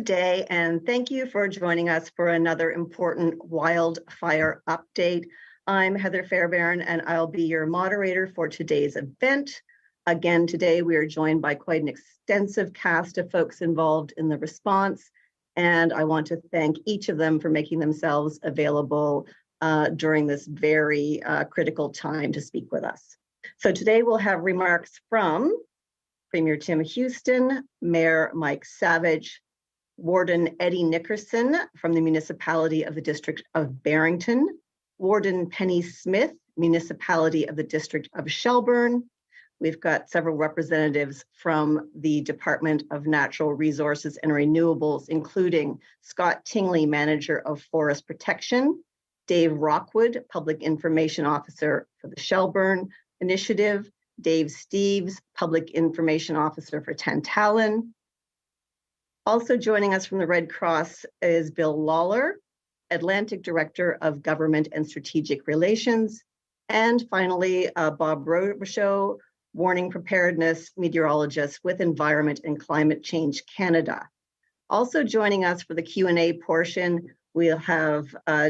day, and thank you for joining us for another important wildfire update. I'm Heather Fairbairn, and I'll be your moderator for today's event. Again, today we are joined by quite an extensive cast of folks involved in the response, and I want to thank each of them for making themselves available during this very critical time to speak with us. So today we'll have remarks from Premier Tim Houston, Mayor Mike Savage, Warden Eddie Nickerson from the Municipality of the District of Barrington, Warden Penny Smith, Municipality of the District of Shelburne. We've got several representatives from the Department of Natural Resources and Renewables, including Scott Tingley, Manager of Forest Protection, Dave Rockwood, Public Information Officer for the Shelburne Initiative, Dave Steeves, Public Information Officer for Tantallon. Also joining us from the Red Cross is Bill Lawler, Atlantic Director of Government and Strategic Relations. And finally, Bob Robichaud, Warning Preparedness Meteorologist with Environment and Climate Change Canada. Also joining us for the Q&A portion, we'll have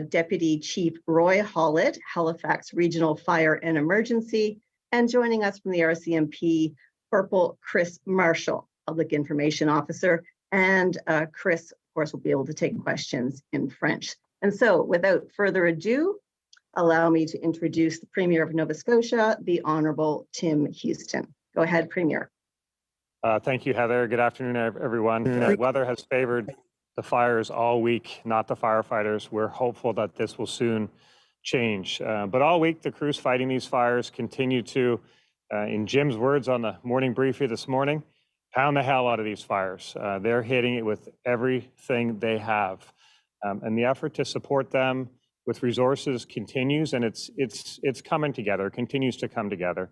Deputy Chief Roy Hollett, Halifax Regional Fire and Emergency, and joining us from the RCMP, Corporal Chris Marshall, Public Information Officer, and Chris, of course, will be able to take questions in French. And so, without further ado, allow me to introduce the Premier of Nova Scotia, the Honourable Tim Houston. Go ahead, Premier. Thank you, Heather. Good afternoon, everyone. Weather has favored the fires all week, not the firefighters. We're hopeful that this will soon change. But all week, the crews fighting these fires continue to, in Jim's words on the morning briefing this morning, pound the hell out of these fires. They're hitting it with everything they have. And the effort to support them with resources continues, and it's coming together, continues to come together.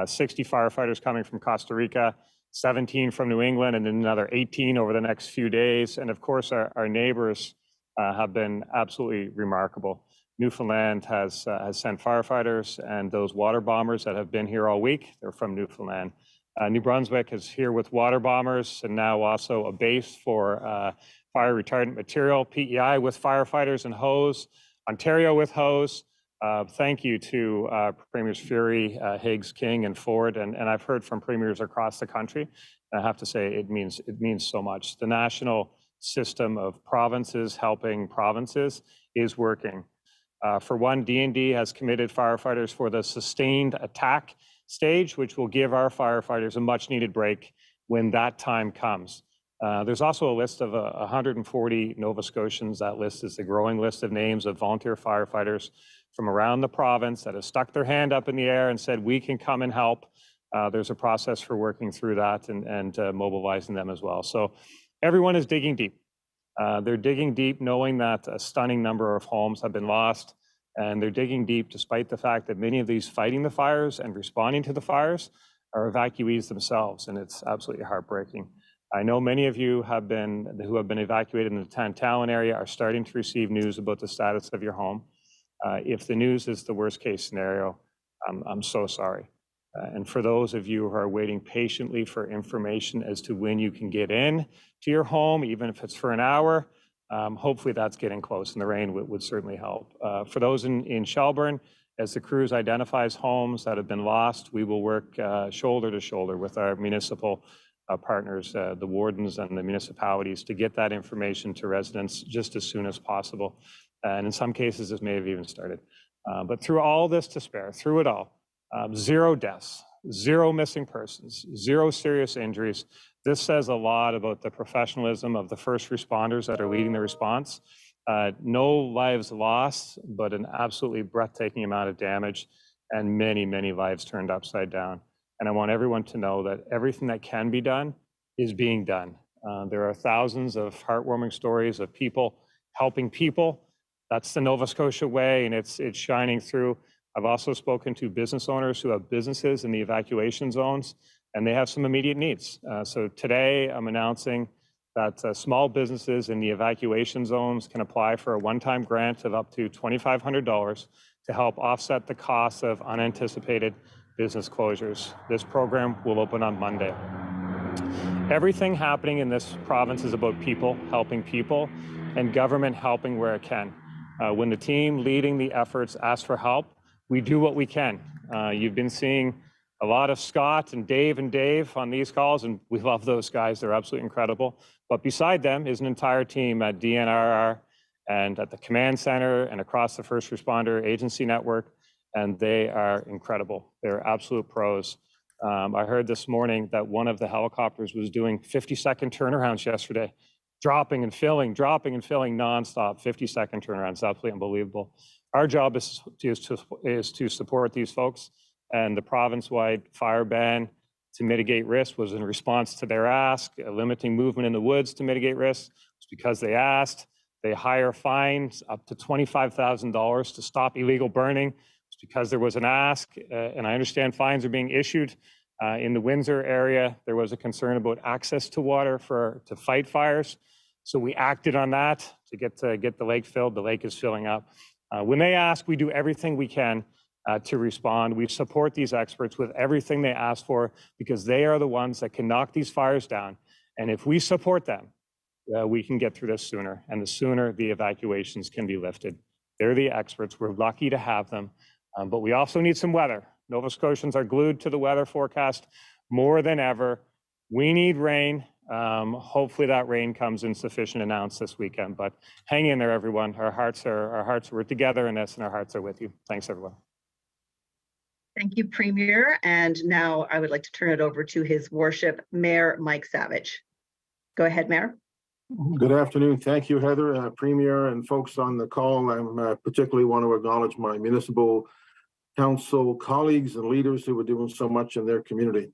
60 firefighters coming from Costa Rica, 17 from New England, and then another 18 over the next few days. And of course, our neighbors have been absolutely remarkable. Newfoundland has sent firefighters, and those water bombers that have been here all week, they're from Newfoundland. New Brunswick is here with water bombers, and now also a base for fire retardant material, PEI with firefighters and hose, Ontario with hose. Thank you to Premiers Fury, Higgs, King, and Ford, and I've heard from premiers across the country. And I have to say, it means so much. The national system of provinces helping provinces is working. For one, D&D has committed firefighters for the sustained attack stage, which will give our firefighters a much needed break when that time comes. There's also a list of 140 Nova Scotians. That list is a growing list of names of volunteer firefighters from around the province that have stuck their hand up in the air and said, we can come and help. There's a process for working through that and mobilizing them as well. So everyone is digging deep. They're digging deep knowing that a stunning number of homes have been lost, and they're digging deep despite the fact that many of these fighting the fires and responding to the fires are evacuees themselves, and it's absolutely heartbreaking. I know many of you who have been evacuated in the Tantallon area are starting to receive news about the status of your home. If the news is the worst case scenario, I'm so sorry. And for those of you who are waiting patiently for information as to when you can get in to your home, even if it's for an hour, hopefully that's getting close, and the rain would certainly help. For those in Shelburne, as the crews identifies homes that have been lost, we will work shoulder to shoulder with our municipal partners, the wardens and the municipalities, to get that information to residents just as soon as possible. And in some cases, this may have even started. But through all this despair, through it all, 0 deaths, 0 missing persons, 0 serious injuries. This says a lot about the professionalism of the first responders that are leading the response. No lives lost, but an absolutely breathtaking amount of damage and many, many lives turned upside down. And I want everyone to know that everything that can be done is being done. There are thousands of heartwarming stories of people helping people. That's the Nova Scotia way, and it's shining through. I've also spoken to business owners who have businesses in the evacuation zones, and they have some immediate needs. So today I'm announcing that small businesses in the evacuation zones can apply for a one-time grant of up to $2,500 to help offset the costs of unanticipated business closures. This program will open on Monday. Everything happening in this province is about people helping people and government helping where it can. When the team leading the efforts asks for help, we do what we can. You've been seeing a lot of Scott and Dave on these calls, and we love those guys. They're absolutely incredible. But beside them is an entire team at DNRR and at the command center and across the first responder agency network, and they are incredible. They're absolute pros. I heard this morning that one of the helicopters was doing 50-second turnarounds yesterday, dropping and filling nonstop, 50-second turnarounds. Absolutely unbelievable. Our job is to support these folks, and the province-wide fire ban to mitigate risk was in response to their ask, limiting movement in the woods to mitigate risk. It's because they asked. They hire fines up to $25,000 to stop illegal burning. It's because there was an ask, and I understand fines are being issued. In the Windsor area, there was a concern about access to water to fight fires. So we acted on that to get the lake filled. The lake is filling up. When they ask, we do everything we can to respond. We support these experts with everything they ask for because they are the ones that can knock these fires down. And if we support them, we can get through this sooner, and the sooner the evacuations can be lifted. They're the experts. We're lucky to have them, but we also need some weather. Nova Scotians are glued to the weather forecast more than ever. We need rain. Hopefully that rain comes in sufficient amounts this weekend, but hang in there, everyone. We're together in this, and our hearts are with you. Thanks, everyone. Thank you, Premier. And now I would like to turn it over to His Worship, Mayor Mike Savage. Go ahead, Mayor. Good afternoon. Thank you, Heather, Premier, and folks on the call. I particularly want to acknowledge my municipal council colleagues and leaders who are doing so much in their community.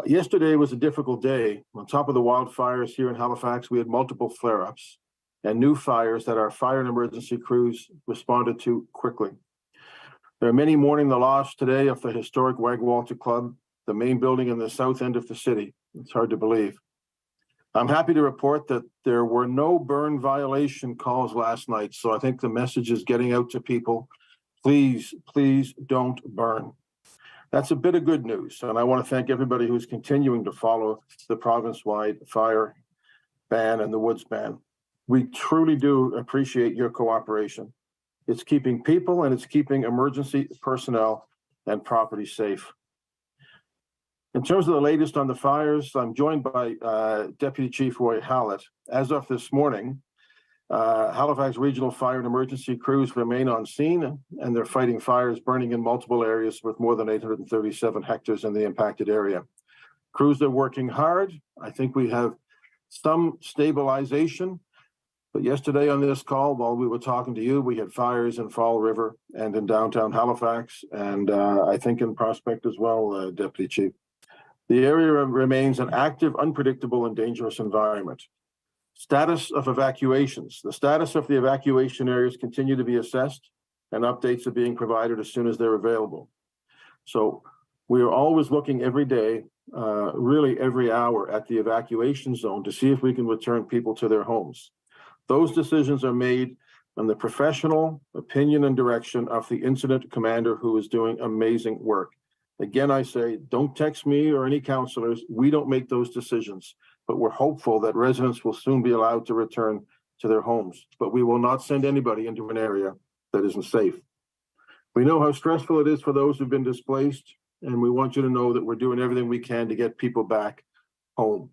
Yesterday was a difficult day. On top of the wildfires here in Halifax, we had multiple flare-ups and new fires that our fire and emergency crews responded to quickly. There are many mourning the loss today of the historic Wagwalter Club, the main building in the south end of the city. It's hard to believe. I'm happy to report that there were no burn violation calls last night, so I think the message is getting out to people. Please, please don't burn. That's a bit of good news, and I want to thank everybody who's continuing to follow the province-wide fire ban and the woods ban. We truly do appreciate your cooperation. It's keeping people and it's keeping emergency personnel and property safe. In terms of the latest on the fires, I'm joined by Deputy Chief Roy Hallett. As of this morning, Halifax Regional Fire and Emergency crews remain on scene, and they're fighting fires burning in multiple areas with more than 837 hectares in the impacted area. Crews are working hard. I think we have some stabilization, but yesterday on this call, while we were talking to you, we had fires in Fall River and in downtown Halifax, and I think in Prospect as well, Deputy Chief. The area remains an active, unpredictable, and dangerous environment. Status of evacuations. The status of the evacuation areas continue to be assessed, and updates are being provided as soon as they're available. So we are always looking every day, really every hour, at the evacuation zone to see if we can return people to their homes. Those decisions are made on the professional opinion and direction of the incident commander, who is doing amazing work. Again, I say, don't text me or any councillors. We don't make those decisions, but we're hopeful that residents will soon be allowed to return to their homes. But we will not send anybody into an area that isn't safe. We know how stressful it is for those who've been displaced, and we want you to know that we're doing everything we can to get people back home.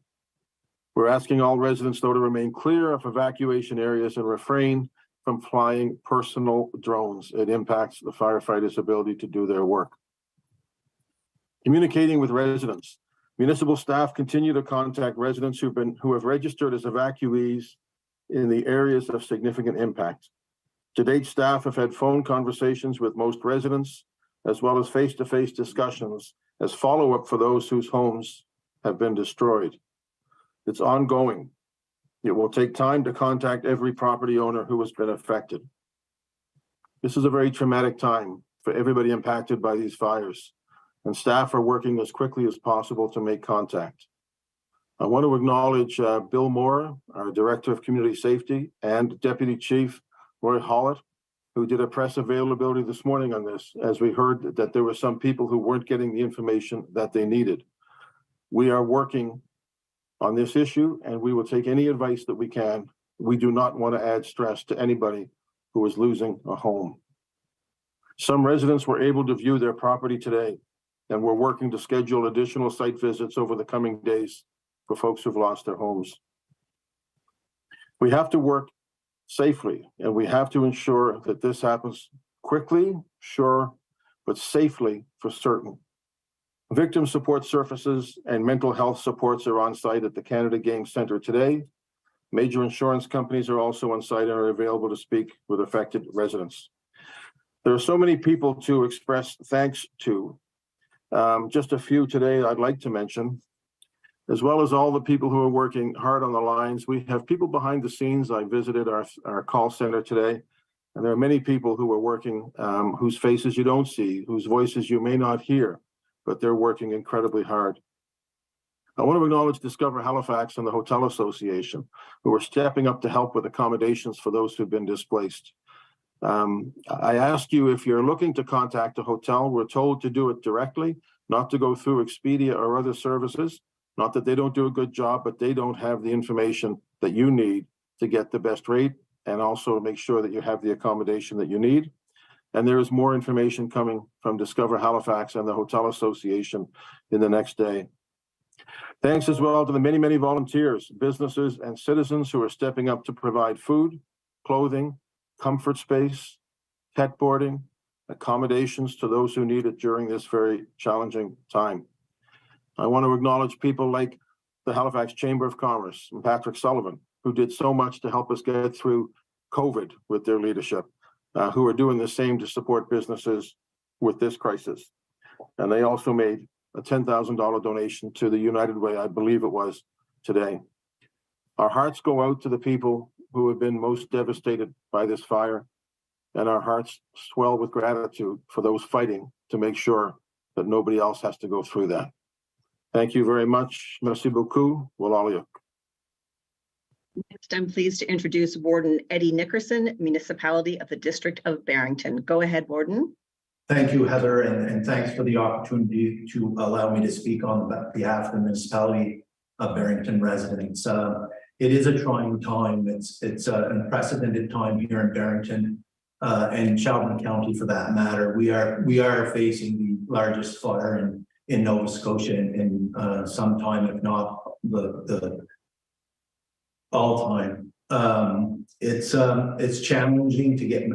We're asking all residents, though, to remain clear of evacuation areas and refrain from flying personal drones. It impacts the firefighters' ability to do their work. Communicating with residents. Municipal staff continue to contact residents who have registered as evacuees in the areas of significant impact. To date, staff have had phone conversations with most residents, as well as face-to-face discussions as follow-up for those whose homes have been destroyed. It's ongoing. It will take time to contact every property owner who has been affected. This is a very traumatic time for everybody impacted by these fires, and staff are working as quickly as possible to make contact. I want to acknowledge Bill Moore, our Director of Community Safety, and Deputy Chief Roy Hallett, who did a press availability this morning on this, as we heard that there were some people who weren't getting the information that they needed. We are working on this issue, and we will take any advice that we can. We do not want to add stress to anybody who is losing a home. Some residents were able to view their property today, and we're working to schedule additional site visits over the coming days for folks who've lost their homes. We have to work safely, and we have to ensure that this happens quickly, sure, but safely for certain. Victim support services and mental health supports are on site at the Canada Game Centre today. Major insurance companies are also on site and are available to speak with affected residents. There are so many people to express thanks to. Just a few today I'd like to mention, as well as all the people who are working hard on the lines. We have people behind the scenes. I visited our call center today, and there are many people who are working, whose faces you don't see, whose voices you may not hear, but they're working incredibly hard. I want to acknowledge Discover Halifax and the Hotel Association, who are stepping up to help with accommodations for those who've been displaced. I ask you, if you're looking to contact a hotel, we're told to do it directly, not to go through Expedia or other services. Not that they don't do a good job, but they don't have the information that you need to get the best rate and also make sure that you have the accommodation that you need. And there is more information coming from Discover Halifax and the Hotel Association in the next day. Thanks as well to the many, many volunteers, businesses, and citizens who are stepping up to provide food, clothing, comfort space, pet boarding, accommodations to those who need it during this very challenging time. I want to acknowledge people like the Halifax Chamber of Commerce and Patrick Sullivan, who did so much to help us get through COVID with their leadership, who are doing the same to support businesses with this crisis. And they also made a $10,000 donation to the United Way, I believe it was, today. Our hearts go out to the people who have been most devastated by this fire, and our hearts swell with gratitude for those fighting to make sure that nobody else has to go through that. Thank you very much. Merci beaucoup. Walalia. Next, I'm pleased to introduce Warden Eddie Nickerson, Municipality of the District of Barrington. Go ahead, Warden. Thank you, Heather, and thanks for the opportunity to allow me to speak on behalf of the Municipality of Barrington residents. It is a trying time. It's an unprecedented time here in Barrington and Shelburne County, for that matter. We are facing the largest fire in Nova Scotia in some time, if not the all time. It's challenging to get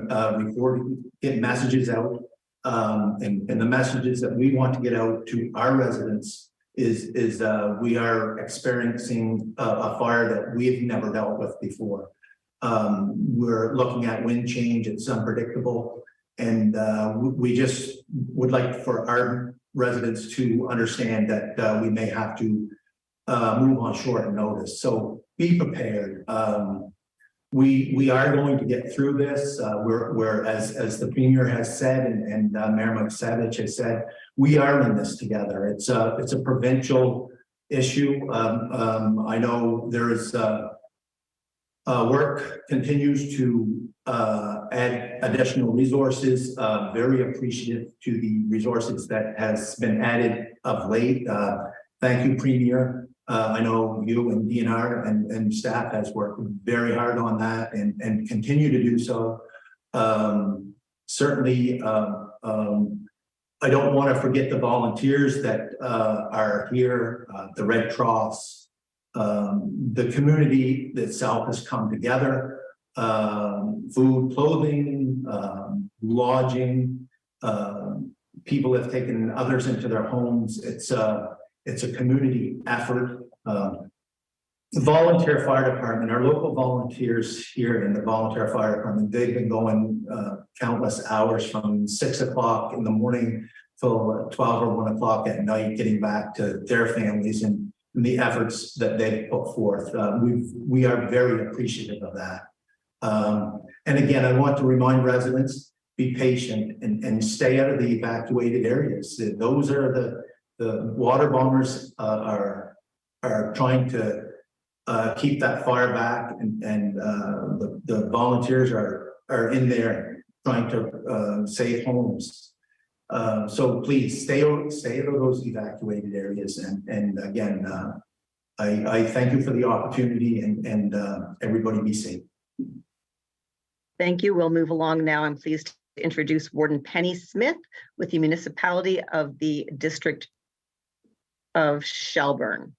messages out. And the messages that we want to get out to our residents is we are experiencing a fire that we've never dealt with before. We're looking at wind change. It's unpredictable. And we just would like for our residents to understand that we may have to move on short notice. So be prepared. We are going to get through this. We're as the Premier has said, and Mayor Savage has said, we are in this together. It's a provincial issue. I know there is work continues to add additional resources. Very appreciative to the resources that has been added of late. Thank you, Premier. I know you and DNR and staff has worked very hard on that and continue to do so. Certainly, I don't want to forget the volunteers that are here, the Red Cross, the community itself has come together, food, clothing, lodging, people have taken others into their homes. It's a community effort. The volunteer fire department, our local volunteers here in the volunteer fire department, they've been going countless hours from 6 o'clock in the morning till 12 or 1 o'clock at night, getting back to their families and the efforts that they've put forth. We are very appreciative of that. And again, I want to remind residents, be patient and stay out of the evacuated areas. Those are the water bombers are trying to keep that fire back, and the volunteers are in there trying to save homes. So please stay out of those evacuated areas, and again, I thank you for the opportunity, and everybody be safe. Thank you. We'll move along now. I'm pleased to introduce Warden Penny Smith with the Municipality of the District of Shelburne.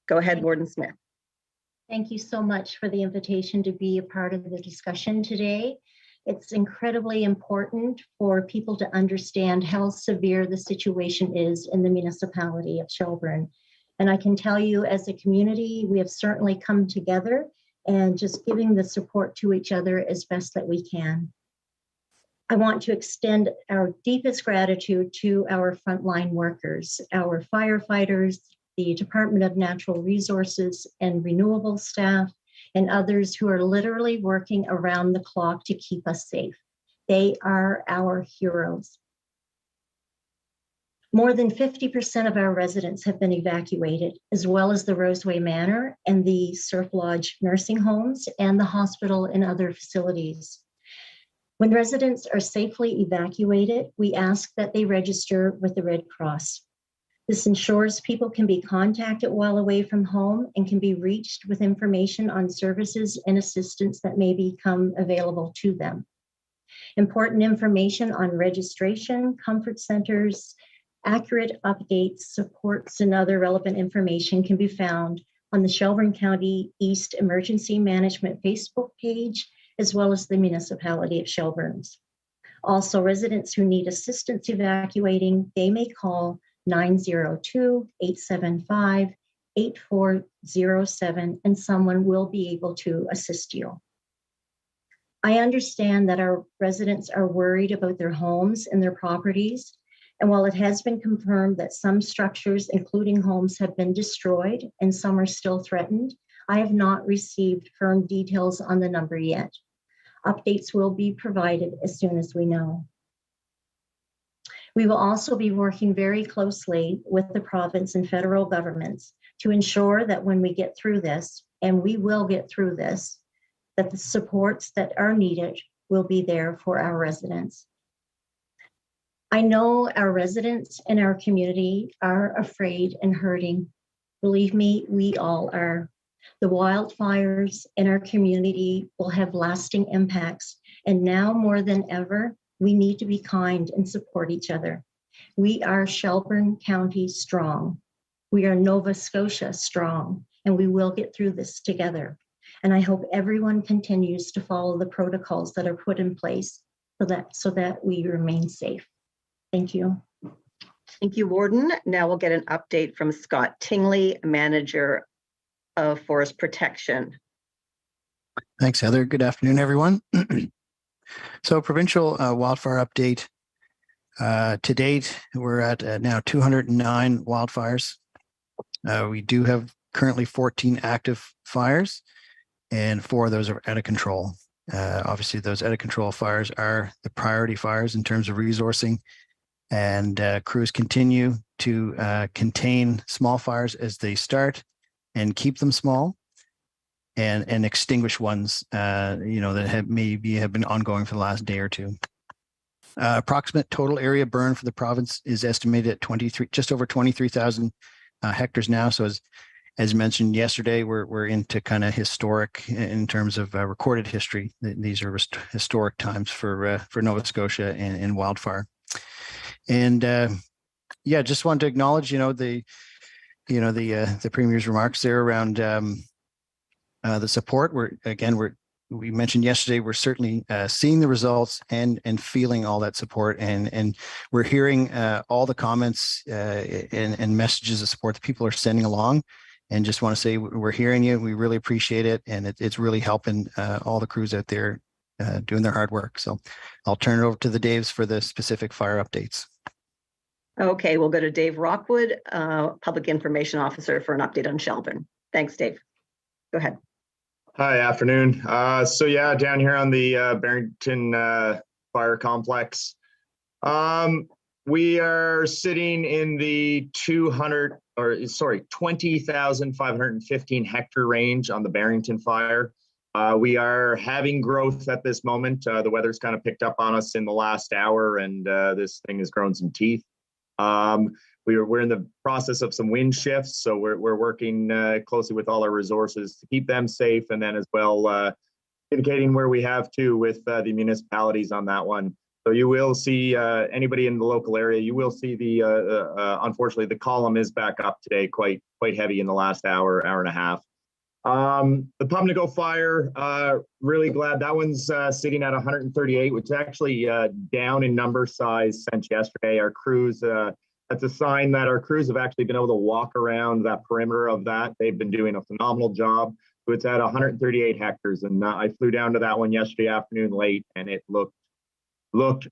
Go ahead, Warden Smith. Thank you so much for the invitation to be a part of the discussion today. It's incredibly important for people to understand how severe the situation is in the municipality of Shelburne. And I can tell you, as a community, we have certainly come together and just giving the support to each other as best that we can. I want to extend our deepest gratitude to our frontline workers, our firefighters, the Department of Natural Resources and Renewables staff, and others who are literally working around the clock to keep us safe. They are our heroes. More than 50% of our residents have been evacuated, as well as the Roseway Manor and the Surf Lodge nursing homes and the hospital and other facilities. When residents are safely evacuated, we ask that they register with the Red Cross. This ensures people can be contacted while away from home and can be reached with information on services and assistance that may become available to them. Important information on registration, comfort centers, accurate updates, supports, and other relevant information can be found on the Shelburne County East Emergency Management Facebook page, as well as the Municipality of Shelburne's. Also, residents who need assistance evacuating, they may call 902-875-8407, and someone will be able to assist you. I understand that our residents are worried about their homes and their properties. And while it has been confirmed that some structures, including homes, have been destroyed and some are still threatened, I have not received firm details on the number yet. Updates will be provided as soon as we know. We will also be working very closely with the province and federal governments to ensure that when we get through this, and we will get through this, that the supports that are needed will be there for our residents. I know our residents and our community are afraid and hurting. Believe me, we all are. The wildfires in our community will have lasting impacts, and now more than ever, we need to be kind and support each other. We are Shelburne County strong. We are Nova Scotia strong, and we will get through this together. And I hope everyone continues to follow the protocols that are put in place so that we remain safe. Thank you. Thank you, Warden. Now we'll get an update from Scott Tingley, Manager of Forest Protection. Thanks, Heather. Good afternoon, everyone. So provincial wildfire update. To date, we're at now 209 wildfires. We do have currently 14 active fires, and 4 of those are out of control. Obviously, those out of control fires are the priority fires in terms of resourcing, and crews continue to contain small fires as they start and keep them small, and extinguish ones that have been ongoing for the last day or two. Approximate total area burned for the province is estimated at just over 23,000 hectares now. So as mentioned yesterday, we're into kind of historic in terms of recorded history. These are historic times for Nova Scotia and wildfire. And just wanted to acknowledge the Premier's remarks there around the support. We mentioned yesterday, we're certainly seeing the results and feeling all that support, and we're hearing all the comments and messages of support that people are sending along. And just want to say we're hearing you. We really appreciate it, and it's really helping all the crews out there doing their hard work. So I'll turn it over to the Daves for the specific fire updates. Okay, we'll go to Dave Rockwood, Public Information Officer, for an update on Shelburne. Thanks, Dave. Go ahead. Hi, afternoon. Down here on the Barrington fire complex, we are sitting in the 20,515 hectare range on the Barrington fire. We are having growth at this moment. The weather's kind of picked up on us in the last hour, and this thing has grown some teeth. we're in the process of some wind shifts, so we're working closely with all our resources to keep them safe, and then as well indicating where we have to with the municipalities on that one. So you will see anybody in the local area. You will see the unfortunately the column is back up today, quite heavy in the last hour and a half. The Pubnico fire, really glad that one's sitting at 138, which is actually down in number size since yesterday. Our crews, that's a sign that our crews have actually been able to walk around that perimeter of that. They've been doing a phenomenal job. So it's at 138 hectares, and I flew down to that one yesterday afternoon late, and it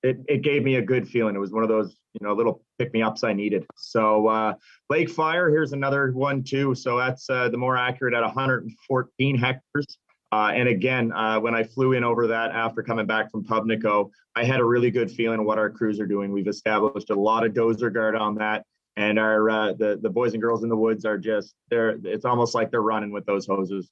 it gave me a good feeling. It was one of those, little pick-me-ups I needed. So Lake Fire, here's another one too. So that's the more accurate at 114 hectares. And again, when I flew in over that after coming back from Pubnico, I had a really good feeling of what our crews are doing. We've established a lot of dozer guard on that. And our the boys and girls in the woods are just, it's almost like they're running with those hoses.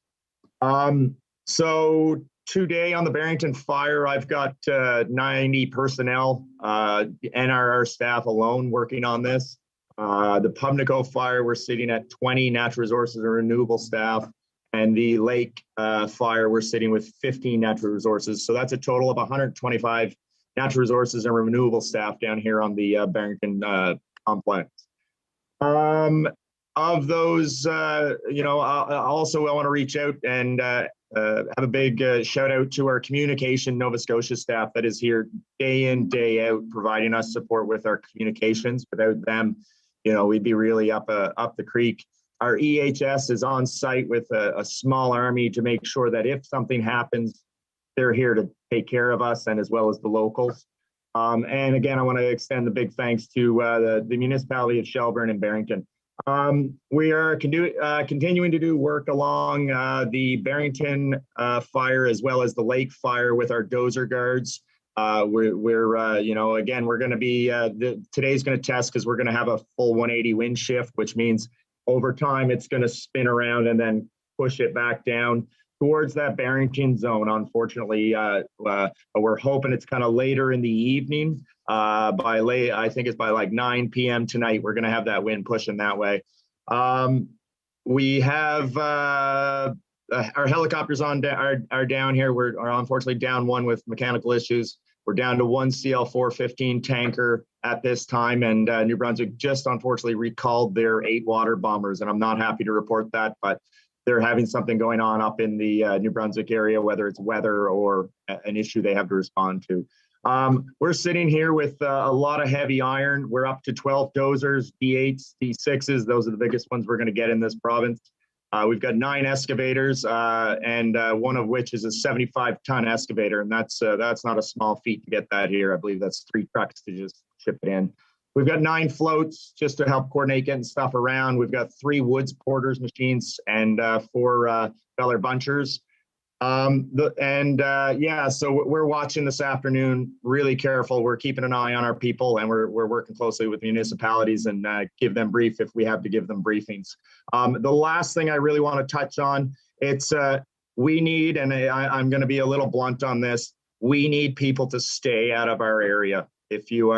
So today on the Barrington fire, I've got 90 personnel, NRR staff alone working on this. The Pubnico fire, we're sitting at 20 natural resources and renewable staff. And the lake fire, we're sitting with 15 natural resources. So that's a total of 125 natural resources and renewable staff down here on the Barrington complex. Of those, also I want to reach out and have a big shout out to our communication Nova Scotia staff that is here day in, day out, providing us support with our communications. Without them, we'd be really up the creek. Our EHS is on site with a small army to make sure that if something happens, they're here to take care of us, and as well as the locals. And again, I want to extend the big thanks to the municipality of Shelburne and Barrington. We are continuing to do work along the Barrington fire as well as the lake fire with our dozer guards. Again, we're going to be, today's going to test because we're going to have a full 180 wind shift, which means over time it's going to spin around and then push it back down towards that Barrington zone. Unfortunately, we're hoping it's kind of later in the evening. I think it's by like 9 p.m. tonight, we're going to have that wind pushing that way. We have our helicopters are down here. We're unfortunately down one with mechanical issues. We're down to one CL-415 tanker at this time, and New Brunswick just unfortunately recalled their 8 water bombers, and I'm not happy to report that, but they're having something going on up in the New Brunswick area, whether it's weather or an issue they have to respond to. We're sitting here with a lot of heavy iron. We're up to 12 dozers, D8s, D6s. Those are the biggest ones we're going to get in this province. We've got 9 excavators, and one of which is a 75-ton excavator, and that's not a small feat to get that here. I believe that's 3 trucks to just ship it in. We've got 9 floats just to help coordinate getting stuff around. We've got 3 woods porters machines and 4 feller bunchers. So we're watching this afternoon, really careful. We're keeping an eye on our people, and we're working closely with municipalities and give them brief if we have to give them briefings. The last thing I really want to touch on, it's we need, and I'm going to be a little blunt on this, we need people to stay out of our area. If you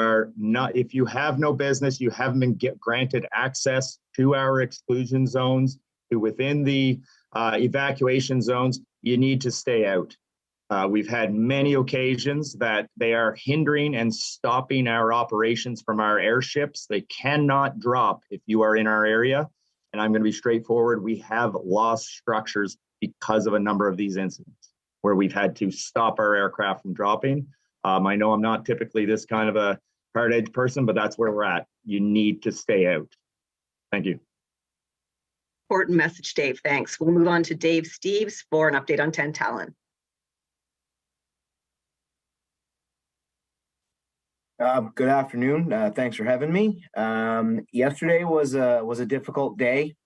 have no business, you haven't been granted access to our exclusion zones, to within the evacuation zones, you need to stay out. We've had many occasions that they are hindering and stopping our operations from our airships. They cannot drop if you are in our area. And I'm going to be straightforward. We have lost structures because of a number of these incidents where we've had to stop our aircraft from dropping. I know I'm not typically this kind of a hard edge person, but that's where we're at. You need to stay out. Thank you. Important message, Dave. Thanks. We'll move on to Dave Steeves for an update on Tantallon. Good afternoon. Thanks for having me. Yesterday was a difficult day.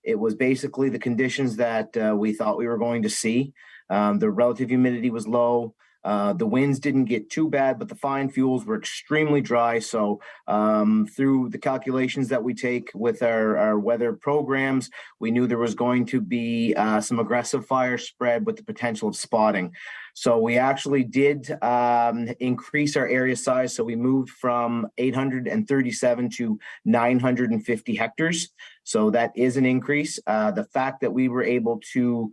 It was basically the conditions that we thought we were going to see. The relative humidity was low. The winds didn't get too bad, but the fine fuels were extremely dry. So through the calculations that we take with our weather programs, we knew there was going to be some aggressive fire spread with the potential of spotting. So we actually did increase our area size. So we moved from 837 to 950 hectares. So that is an increase. The fact that we were able to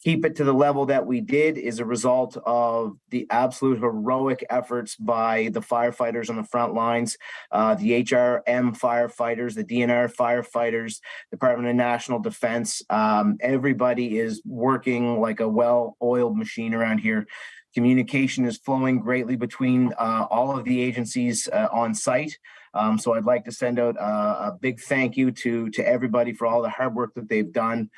keep it to the level that we did is a result of the absolute heroic efforts by the firefighters on the front lines, the HRM firefighters, the DNRR firefighters, Department of National Defense. Everybody is working like a well-oiled machine around here. Communication is flowing greatly between all of the agencies on site. So I'd like to send out a big thank you to everybody for all the hard work that they've done.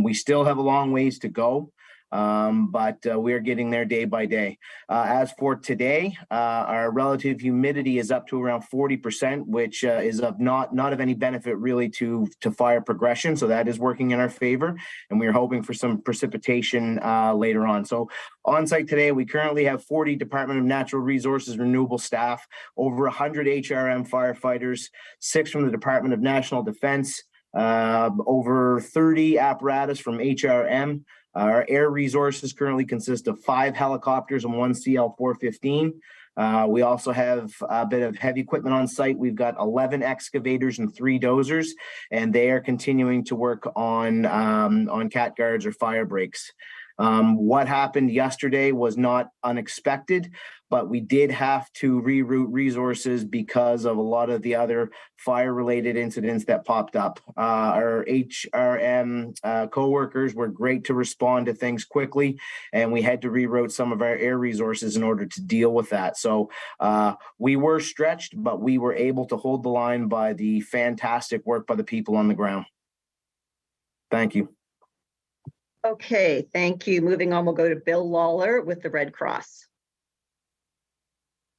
We still have a long ways to go, but we're getting there day by day. As for today, our relative humidity is up to around 40%, which is of not of any benefit really to fire progression. So that is working in our favor, and we're hoping for some precipitation later on. So on site today, we currently have 40 Department of Natural Resources renewable staff, over 100 HRM firefighters, 6 from the Department of National Defense, over 30 apparatus from HRM. Our air resources currently consist of 5 helicopters and 1 CL-415. We also have a bit of heavy equipment on site. We've got 11 excavators and 3 dozers, and they are continuing to work on cat guards or fire breaks. What happened yesterday was not unexpected, but we did have to reroute resources because of a lot of the other fire-related incidents that popped up. Our HRM co-workers were great to respond to things quickly, and we had to reroute some of our air resources in order to deal with that. So we were stretched, but we were able to hold the line by the fantastic work by the people on the ground. Thank you. Okay, thank you. Moving on, we'll go to Bill Lawler with the Red Cross.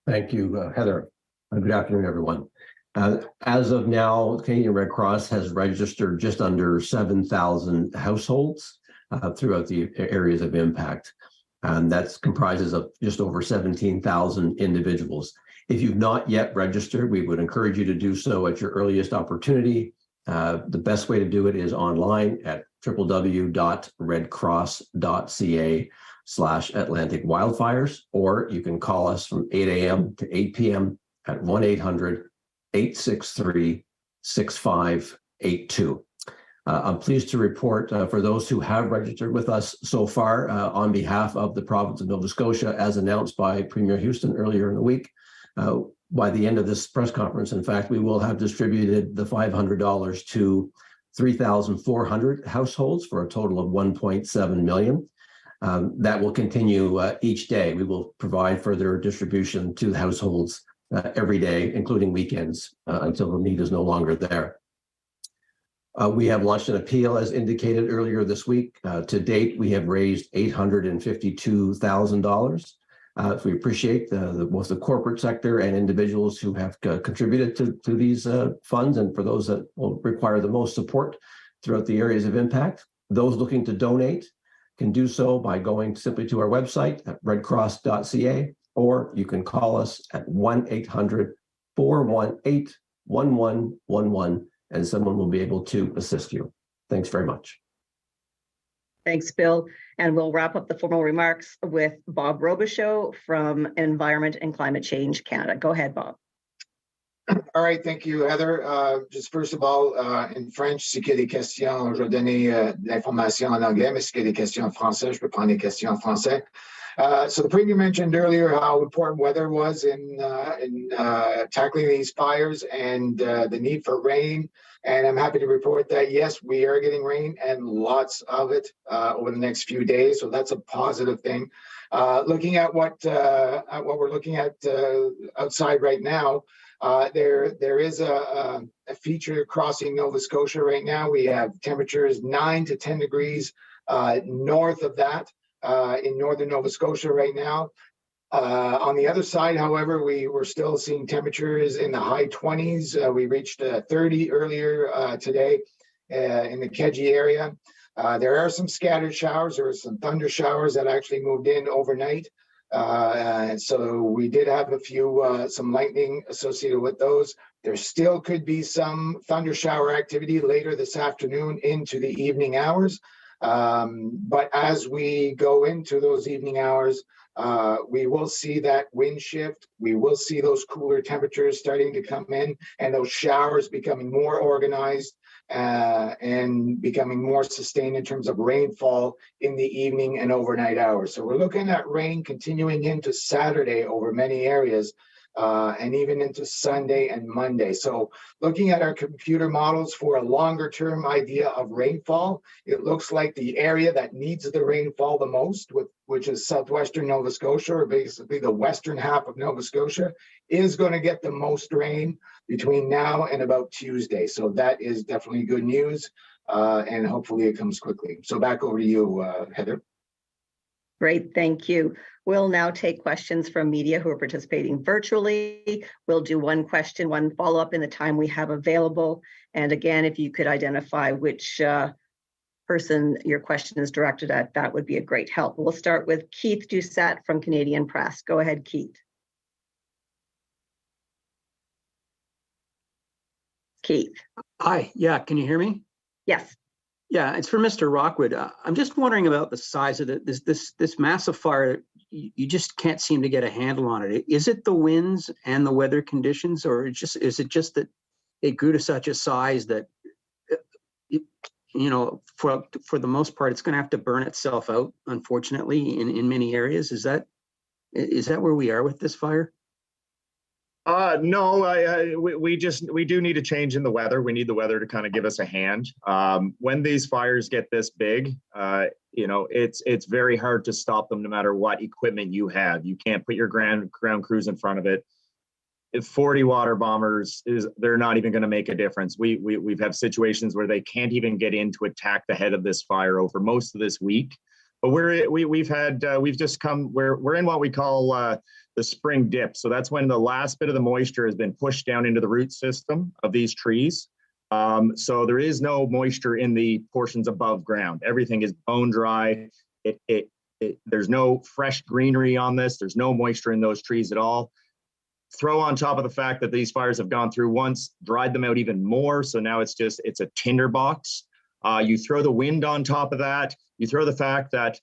Thank you, Heather. Good afternoon, everyone. As of now, Canadian Red Cross has registered just under 7,000 households throughout the areas of impact. And that comprises of just over 17,000 individuals. If you've not yet registered, we would encourage you to do so at your earliest opportunity. The best way to do it is online at www.redcross.ca/Atlantic Wildfires, or you can call us from 8 a.m. to 8 p.m. at 1-800-863-6582. I'm pleased to report for those who have registered with us so far on behalf of the province of Nova Scotia, as announced by Premier Houston earlier in the week. By the end of this press conference, in fact, we will have distributed the $500 to 3,400 households for a total of 1.7 million. That will continue each day. We will provide further distribution to the households every day, including weekends, until the need is no longer there. We have launched an appeal, as indicated earlier this week. To date, we have raised $852,000. We appreciate both the corporate sector and individuals who have contributed to these funds, and for those that will require the most support throughout the areas of impact. Those looking to donate can do so by going simply to our website at redcross.ca, or you can call us at 1-800-418-1111, and someone will be able to assist you. Thanks very much. Thanks, Bill. And we'll wrap up the formal remarks with Bob Robichaud from Environment and Climate Change Canada. Go ahead, Bob. All right, thank you, Heather. Just first of all, in French, si qu'il y a des questions, je vais donner l'information en anglais, mais si il y a des questions en français, je peux prendre les questions en français. So the Premier mentioned earlier how important weather was in tackling these fires and the need for rain. And I'm happy to report that, yes, we are getting rain and lots of it over the next few days. So that's a positive thing. Looking at what we're looking at outside right now, there is a feature crossing Nova Scotia right now. We have temperatures 9 to 10 degrees north of that in northern Nova Scotia right now. On the other side, however, we were still seeing temperatures in the high 20s. We reached 30 earlier today in the Kedgie area. There are some scattered showers. There were some thunder showers that actually moved in overnight. And so we did have a few, some lightning associated with those. There still could be some thunder shower activity later this afternoon into the evening hours. But as we go into those evening hours, we will see that wind shift. We will see those cooler temperatures starting to come in and those showers becoming more organized and becoming more sustained in terms of rainfall in the evening and overnight hours. So we're looking at rain continuing into Saturday over many areas. And even into Sunday and Monday. So looking at our computer models for a longer term idea of rainfall, it looks like the area that needs the rainfall the most, which is southwestern Nova Scotia, or basically the western half of Nova Scotia, is going to get the most rain between now and about Tuesday. So that is definitely good news, and hopefully it comes quickly. So back over to you, Heather. Great, thank you. We'll now take questions from media who are participating virtually. We'll do one question, one follow-up in the time we have available. And again, if you could identify which person your question is directed at, that would be a great help. We'll start with Keith Doucette from Canadian Press. Go ahead, Keith. Keith. Hi, yeah, can you hear me? Yes. Yeah, it's for Mr. Rockwood. I'm just wondering about the size of this massive fire. You just can't seem to get a handle on it. Is it the winds and the weather conditions, or is it just that it grew to such a size that, for the most part, it's going to have to burn itself out, unfortunately, in many areas? Is that where we are with this fire? No, we do need a change in the weather. We need the weather to kind of give us a hand. When these fires get this big, it's very hard to stop them no matter what equipment you have. You can't put your ground crews in front of it. If 40 water bombers, they're not even going to make a difference. We've had situations where they can't even get in to attack the head of this fire over most of this week. But we're in what we call the spring dip. So that's when the last bit of the moisture has been pushed down into the root system of these trees. So there is no moisture in the portions above ground. Everything is bone dry. There's no fresh greenery on this. There's no moisture in those trees at all. Throw on top of the fact that these fires have gone through once, dried them out even more. So now it's a tinderbox. You throw the wind on top of that. You throw the fact that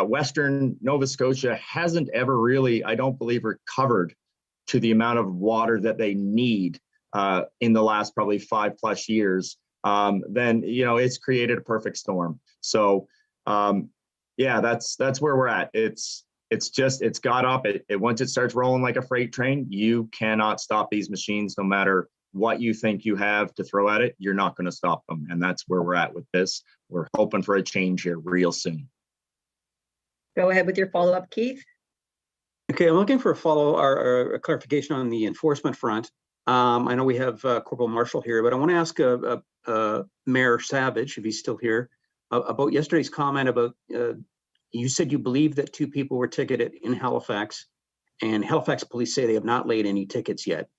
Western Nova Scotia hasn't ever really, I don't believe, recovered to the amount of water that they need in the last probably 5+ years, then, it's created a perfect storm. So, that's where we're at. It's got up. Once it starts rolling like a freight train, you cannot stop these machines no matter what you think you have to throw at it. You're not going to stop them. And that's where we're at with this. We're hoping for a change here real soon. Go ahead with your follow-up, Keith. Okay, I'm looking for a clarification on the enforcement front. I know we have Corporal Marshall here, but I want to ask Mayor Savage, if he's still here, about yesterday's comment about, you said you believe that 2 people were ticketed in Halifax, and Halifax police say they have not laid any tickets yet,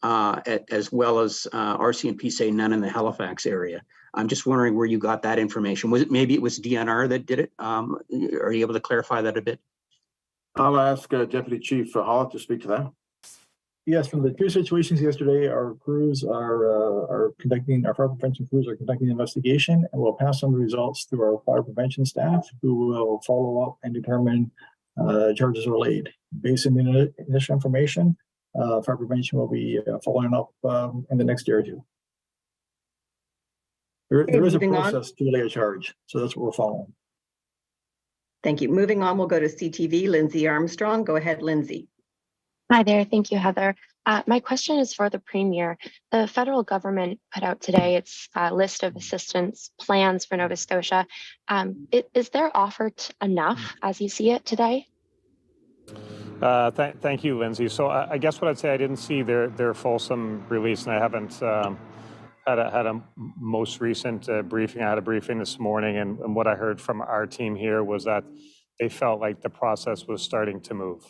as well as RCMP say none in the Halifax area. I'm just wondering where you got that information. Maybe it was DNR that did it? Are you able to clarify that a bit? I'll ask Deputy Chief Hollett to speak to that. Yes, from the 2 situations yesterday, our crews are conducting, our fire prevention crews are conducting an investigation, and we'll pass on the results to our fire prevention staff, who will follow up and determine charges are laid. Based on the initial information, fire prevention will be following up in the next year or 2. There is a process to lay a charge, so that's what we're following. Thank you. Moving on, we'll go to CTV. Lindsay Armstrong. Go ahead, Lindsay. Hi there. Thank you, Heather. My question is for the Premier. The federal government put out today its list of assistance plans for Nova Scotia. Is their offer enough as you see it today? Thank you, Lindsay. So I guess what I'd say, I didn't see their fulsome release, and I haven't had a most recent briefing. I had a briefing this morning, and what I heard from our team here was that they felt like the process was starting to move.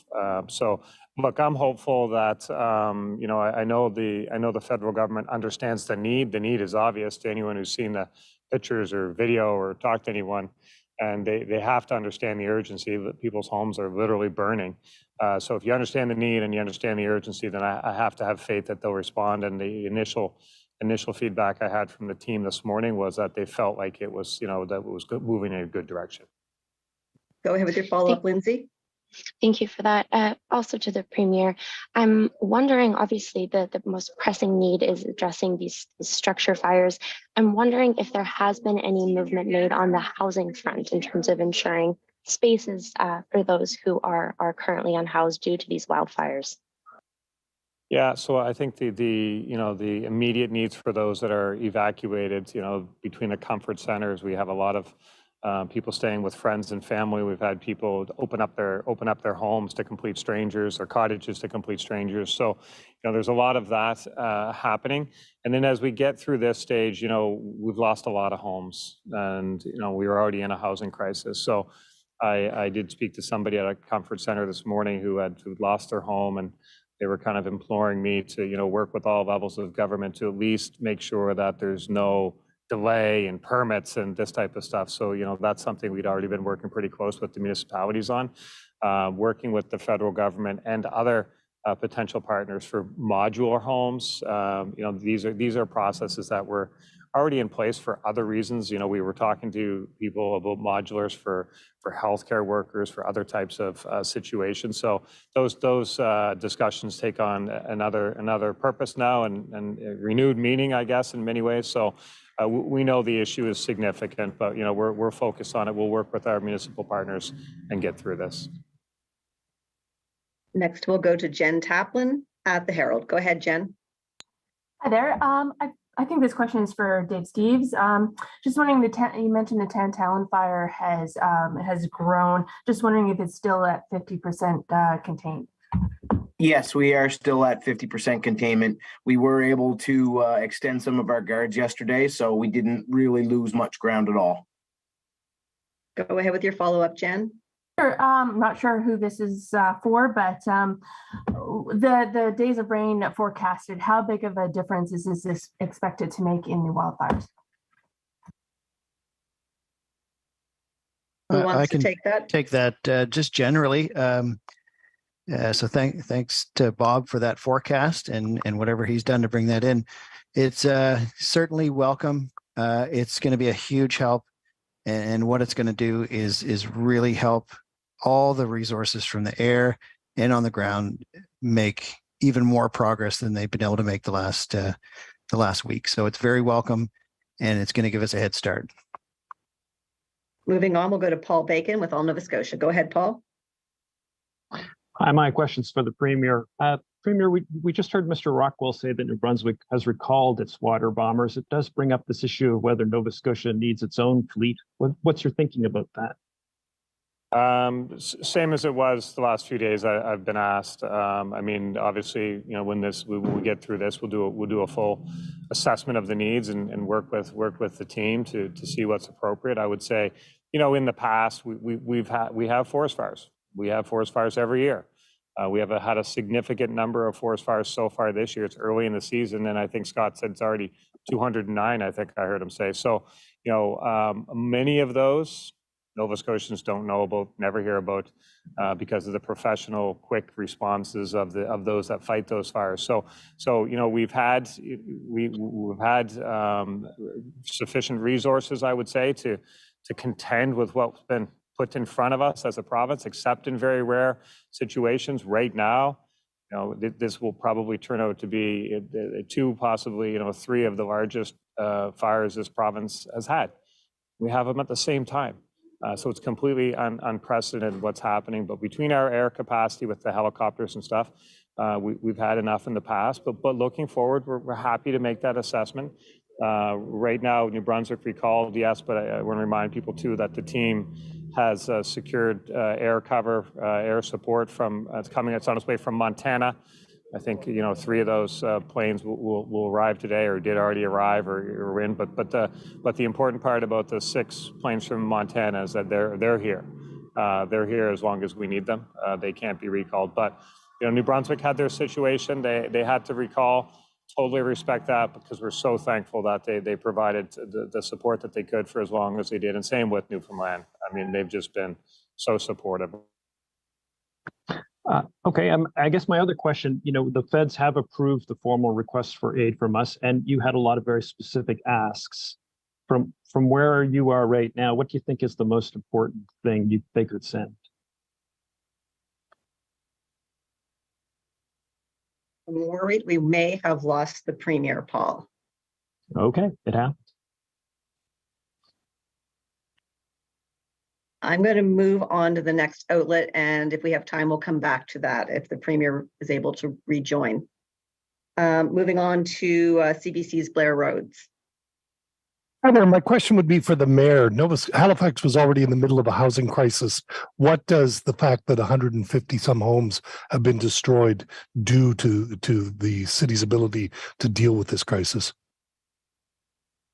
So look, I'm hopeful that I know the federal government understands the need. The need is obvious to anyone who's seen the pictures or video or talked to anyone. and they have to understand the urgency that people's homes are literally burning. So if you understand the need and you understand the urgency, then I have to have faith that they'll respond. And the initial feedback I had from the team this morning was that they felt like it was, that it was moving in a good direction. Go ahead with your follow-up, Lindsay. Thank you for that. Also to the Premier, I'm wondering, obviously the most pressing need is addressing these structure fires. I'm wondering if there has been any movement made on the housing front in terms of ensuring spaces for those who are currently unhoused due to these wildfires. Yeah, so I think the immediate needs for those that are evacuated, between the comfort centers, we have a lot of people staying with friends and family. We've had people open up their homes to complete strangers or cottages to complete strangers. So, there's a lot of that happening. And then as we get through this stage, we've lost a lot of homes, and we were already in a housing crisis. So, I did speak to somebody at a comfort center this morning who had lost their home, and they were kind of imploring me to work with all levels of government to at least make sure that there's no delay in permits and this type of stuff. So, that's something we'd already been working pretty close with the municipalities on, working with the federal government and other potential partners for modular homes. These are processes that were already in place for other reasons. We were talking to people about modulars for healthcare workers, for other types of situations. So those discussions take on another purpose now and renewed meaning, I guess, in many ways. So we know the issue is significant, but we're focused on it. We'll work with our municipal partners and get through this. Next, we'll go to Jen Taplin at the Herald. Go ahead, Jen. Hi there. I think this question is for Dave Steeves. Just wondering, you mentioned the Tantallon fire has grown. Just wondering if it's still at 50% contained. Yes, we are still at 50% containment. We were able to extend some of our guards yesterday, so we didn't really lose much ground at all. Go ahead with your follow-up, Jen. Sure. I'm not sure who this is for, but the days of rain forecasted, how big of a difference is this expected to make in the wildfires? Who wants I to can take that? Just generally. So thanks to Bob for that forecast and whatever he's done to bring that in. It's certainly welcome. It's going to be a huge help, and what it's going to do is really help all the resources from the air and on the ground make even more progress than they've been able to make the last week. So it's very welcome, and it's going to give us a head start. Moving on, we'll go to Paul Bacon with All Nova Scotia. Go ahead, Paul. Hi, my question's for the Premier. Premier, we just heard Mr. Rockwell say that New Brunswick has recalled its water bombers. It does bring up this issue of whether Nova Scotia needs its own fleet. What's your thinking about that? Same as it was the last few days. I've been asked. I mean, obviously, when we get through this, we'll do a full assessment of the needs and work with the team to see what's appropriate. I would say, in the past, we have forest fires. We have forest fires every year. We have had a significant number of forest fires so far this year. It's early in the season, and I think Scott said it's already 209. I think I heard him say. So, many of those Nova Scotians don't know about, never hear about, because of the professional, quick responses of those that fight those fires. So we've had sufficient resources, I would say, to contend with what's been put in front of us as a province, except in very rare situations. Right now, this will probably turn out to be two, possibly, three of the largest fires this province has had. We have them at the same time. So it's completely unprecedented what's happening. But between our air capacity with the helicopters and stuff, we've had enough in the past. But looking forward, we're happy to make that assessment. Right now, New Brunswick recalled, yes, but I want to remind people too that the team has secured air cover, air support it's on its way from Montana. I think three of those planes will arrive today, or did already arrive, or are in. But the important part about the 6 planes from Montana is that they're here. They're here as long as we need them. They can't be recalled. But New Brunswick had their situation. They had to recall totally respect that, because we're so thankful that they provided the support that they could for as long as they did. And same with Newfoundland. I mean, they've just been so supportive. Okay, I guess my other question, the feds have approved the formal requests for aid from us, and you had a lot of very specific asks. From where you are right now, what do you think is the most important thing they could send? I'm worried we may have lost the Premier, Paul. Okay, it happens. I'm going to move on to the next outlet, and if we have time, we'll come back to that if the Premier is able to rejoin. Moving on to CBC's Blair Rhodes. Hi there. My question would be for the mayor. Halifax was already in the middle of a housing crisis. What does the fact that 150 some homes have been destroyed do to the city's ability to deal with this crisis?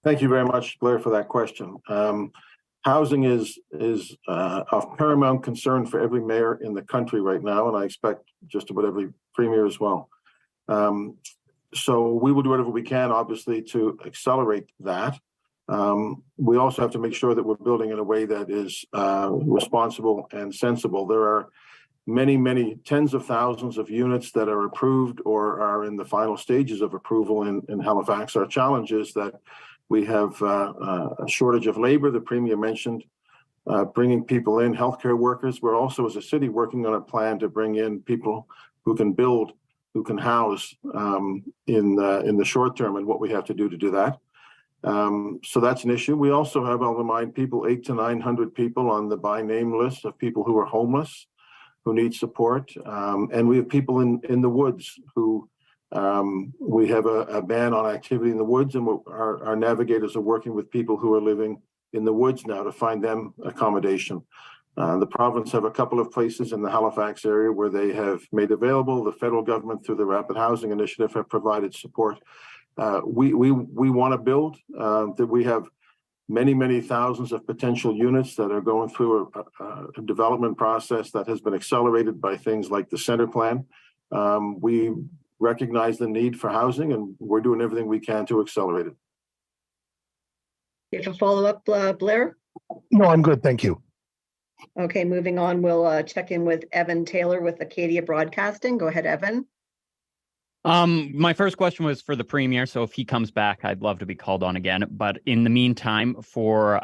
Thank you very much, Blair, for that question. Housing is of paramount concern for every mayor in the country right now, and I expect just about every premier as well. So we will do whatever we can, obviously, to accelerate that. We also have to make sure that we're building in a way that is responsible and sensible. There are many tens of thousands of units that are approved or are in the final stages of approval in Halifax. Our challenge is that we have a shortage of labor. The Premier mentioned bringing people in, healthcare workers. We're also, as a city, working on a plan to bring in people who can build, who can house in the short term, and what we have to do that. So that's an issue. We also have, I'll remind people, 800 to 900 people on the by name list of people who are homeless, who need support. And we have people in the woods who we have a ban on activity in the woods, and our navigators are working with people who are living in the woods now to find them accommodation. The province have a couple of places in the Halifax area where they have made available. The federal government, through the Rapid Housing Initiative, have provided support. We want to build. That we have many thousands of potential units that are going through a development process that has been accelerated by things like the Centre Plan. We recognize the need for housing, and we're doing everything we can to accelerate it. You have a follow-up, Blair? No, I'm good. Thank you. Okay, moving on, we'll check in with Evan Taylor with Acadia Broadcasting. Go ahead, Evan. My first question was for the Premier, so if he comes back, I'd love to be called on again. But in the meantime, for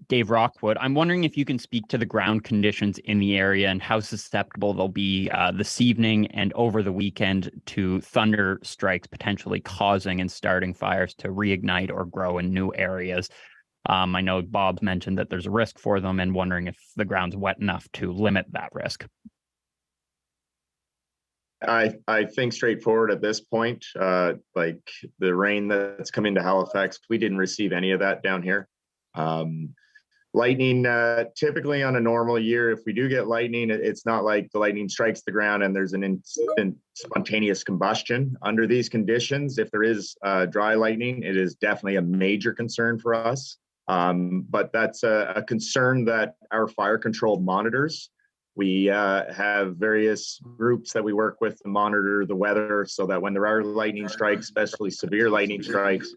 Dave Rockwood, I'm wondering if you can speak to the ground conditions in the area and how susceptible they'll be this evening and over the weekend to thunder strikes potentially causing and starting fires to reignite or grow in new areas. I know Bob mentioned that there's a risk for them, and wondering if the ground's wet enough to limit that risk. I think straightforward at this point, like the rain that's come into Halifax, we didn't receive any of that down here. Lightning, typically on a normal year, if we do get lightning, it's not like the lightning strikes the ground and there's an instant spontaneous combustion. Under these conditions, if there is dry lightning, it is definitely a major concern for us. But that's a concern that our fire control monitors. We have various groups that we work with to monitor the weather, so that when there are lightning strikes, especially severe lightning strikes,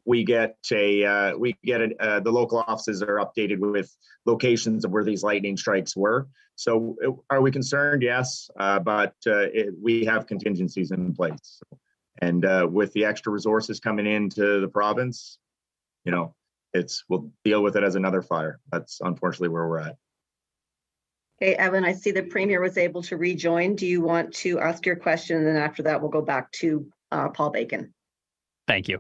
we get the local offices are updated with locations of where these lightning strikes were. So are we concerned? Yes, but we have contingencies in place. And with the extra resources coming into the province, we'll deal with it as another fire. That's unfortunately where we're at. Okay, Evan, I see the Premier was able to rejoin. Do you want to ask your question? And then after that, we'll go back to Paul Bacon. Thank you.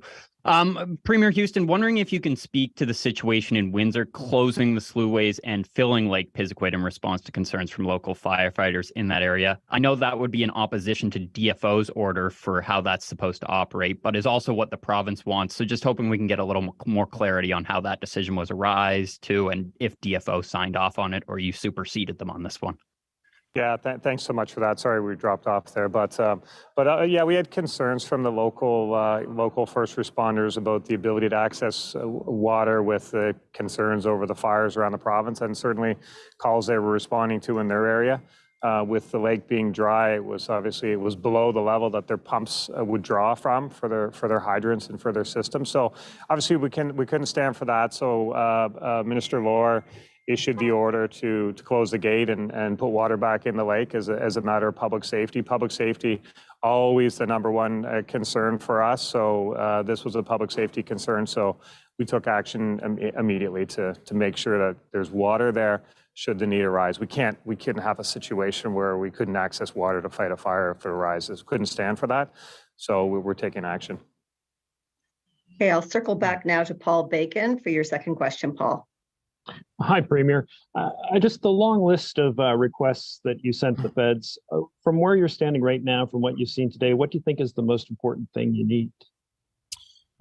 Premier Houston, wondering if you can speak to the situation in Windsor closing the sluways and filling Lake Pisiquid in response to concerns from local firefighters in that area. I know that would be in opposition to DFO's order for how that's supposed to operate, but is also what the province wants. So just hoping we can get a little more clarity on how that decision was arised to, and if DFO signed off on it or you superseded them on this one. Yeah, thanks so much for that. Sorry we dropped off there, but yeah, we had concerns from the local first responders about the ability to access water with the concerns over the fires around the province, and certainly calls they were responding to in their area. with the lake being dry, it was below the level that their pumps would draw from for their hydrants and for their system. So obviously we couldn't stand for that. So Minister Lohr issued the order to close the gate and put water back in the lake as a matter of public safety. Public safety, always the number one concern for us. So this was a public safety concern. So we took action immediately to make sure that there's water there should the need arise. We couldn't have a situation where we couldn't access water to fight a fire if it arises. Couldn't stand for that. So we're taking action. Okay, I'll circle back now to Paul Bacon for your second question, Paul. Hi, Premier. Just the long list of requests that you sent the feds. From where you're standing right now, from what you've seen today, what do you think is the most important thing you need?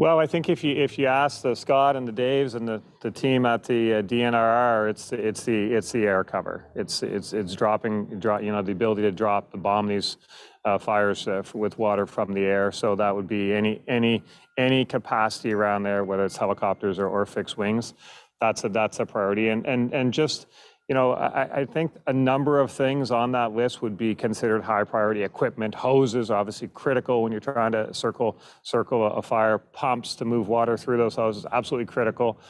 Well, I think if you ask the Scott and the Daves and the team at the DNRR, it's the air cover. It's dropping, you know, the ability to bomb these fires with water from the air. So that would be any capacity around there, whether it's helicopters or fixed wings. That's a priority. And just, you know, I think a number of things on that list would be considered high priority. Equipment, hoses, obviously critical when you're trying to circle a fire. Pumps to move water through those hoses, absolutely critical.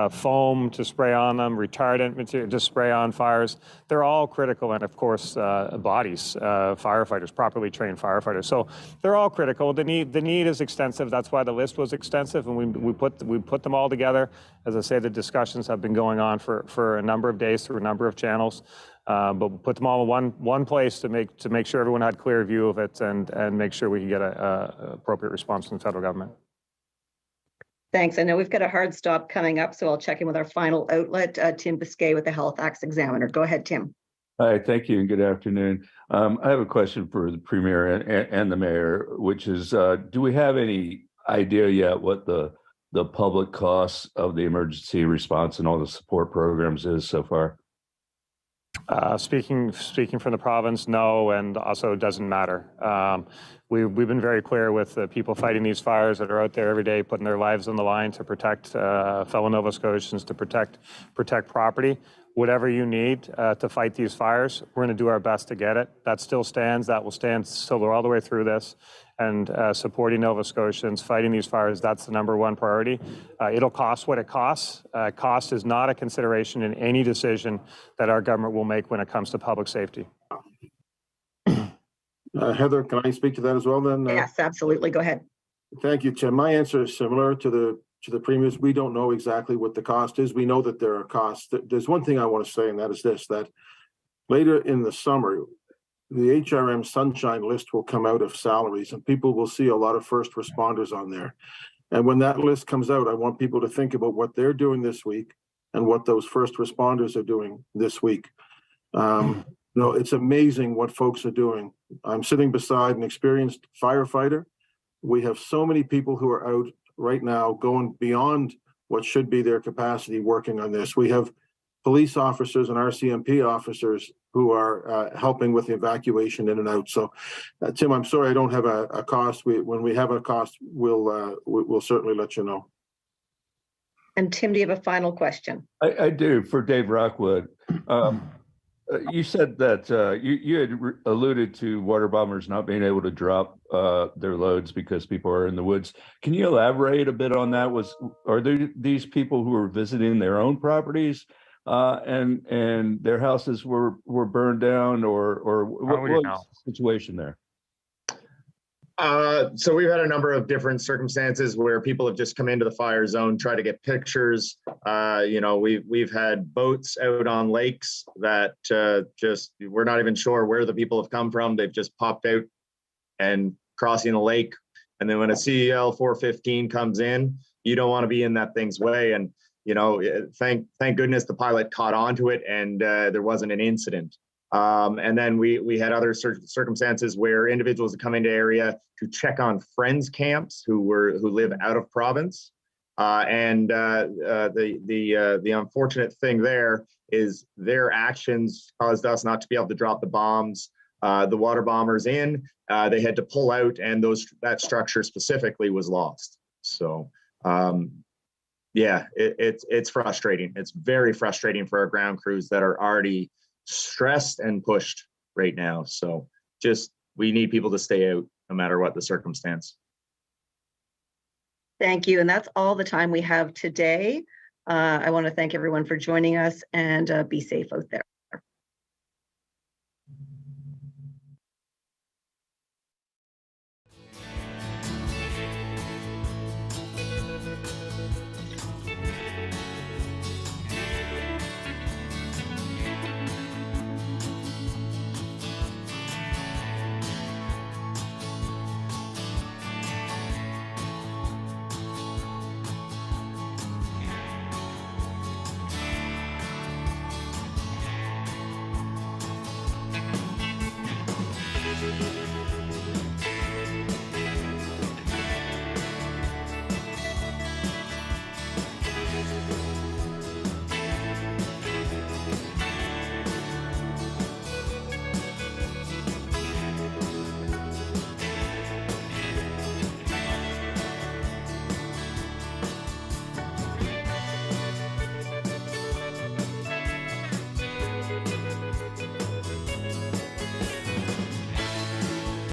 Foam to spray on them, retardant material to spray on fires. They're all critical. And of course, bodies, firefighters, properly trained firefighters. So they're all critical. The need is extensive. That's why the list was extensive, and we put them all together. As I say, the discussions have been going on for a number of days through a number of channels, but we put them all in one place to make sure everyone had clear view of it and make sure we can get a appropriate response from the federal government. Thanks. I know we've got a hard stop coming up, so I'll check in with our final outlet, Tim Biscay with the Halifax Examiner. Go ahead, Tim. Hi, thank you and good afternoon. I have a question for the Premier and the Mayor, which is, do we have any idea yet what the public costs of the emergency response and all the support programs is so far? Speaking from the province, no, and also it doesn't matter. We've been very clear with the people fighting these fires that are out there every day, putting their lives on the line to protect fellow Nova Scotians, to protect property. Whatever you need to fight these fires, we're going to do our best to get it. That still stands. That will stand still all the way through this. And supporting Nova Scotians, fighting these fires, that's the number one priority. It'll cost what it costs. Cost is not a consideration in any decision that our government will make when it comes to public safety. Heather, can I speak to that as well then? Yes, absolutely. Go ahead. Thank you, Tim. My answer is similar to the Premier's. We don't know exactly what the cost is. We know that there are costs. There's one thing I want to say, and that is this, that later in the summer, the HRM Sunshine list will come out of salaries, and people will see a lot of first responders on there. And when that list comes out, I want people to think about what they're doing this week and what those first responders are doing this week. You know, it's amazing what folks are doing. I'm sitting beside an experienced firefighter. We have so many people who are out right now going beyond what should be their capacity working on this. We have police officers and RCMP officers who are helping with the evacuation in and out. So, Tim, I'm sorry I don't have a cost. When we have a cost, we'll certainly let you know. And Tim, do you have a final question? I do, for Dave Rockwood. You said that you had alluded to water bombers not being able to drop their loads because people are in the woods. Can you elaborate a bit on that? Are there these people who are visiting their own properties and their houses were burned down, or what was the situation there? So we've had a number of different circumstances where people have just come into the fire zone, try to get pictures. You know, we've had boats out on lakes that just, we're not even sure where the people have come from. They've just popped out and crossing the lake. And then when a CEL 415 comes in, you don't want to be in that thing's way. And, you know, thank goodness the pilot caught onto it and there wasn't an incident. And then we had other circumstances where individuals had come into area to check on friends camps who live out of province. The unfortunate thing there is their actions caused us not to be able to drop the bombs. The water bombers in, they had to pull out, and that structure specifically was lost. So yeah, it's frustrating. It's very frustrating for our ground crews that are already stressed and pushed right now. So just, we need people to stay out no matter what the circumstance. Thank you. And that's all the time we have today. I want to thank everyone for joining us, and be safe out there.